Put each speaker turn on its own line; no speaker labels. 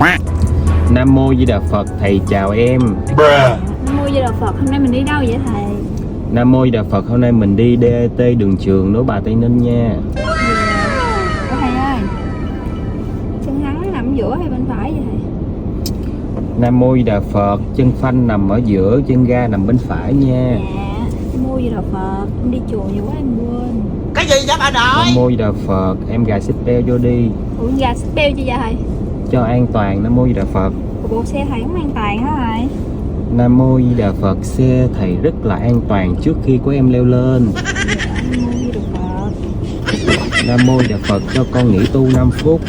Nam Mô Di Đà Phật, thầy chào em.
Nam Mô Di Đà Phật, hôm nay mình đi đâu vậy thầy?
Nam Mô Di Đà Phật, hôm nay mình đi DT đường trường Nối Bà Tây Ninh nha.
Ủa thầy ơi, chân hắn nằm giữa hay bên phải vậy thầy?
Nam Mô Di Đà Phật, chân phanh nằm ở giữa, chân ga nằm bên phải nha.
Dạ, Nam Mô Di Đà Phật, em đi chùa nhiều quá em quên.
Cái gì vậy bà nội?
Nam Mô Di Đà Phật, em gài xích beo vô đi
Ủa gà xích beo chưa vậy thầy?
cho an toàn. Nam Mô Di Đà Phật.
Ủa bộ xe thầy không an toàn hả thầy?
Nam Mô Di Đà Phật, xe thầy rất là an toàn trước khi của em leo lên.
Dạ, Nam Mô Di Đà Phật.
Nam Mô Di Đà Phật, cho con nghỉ tu 5 phút.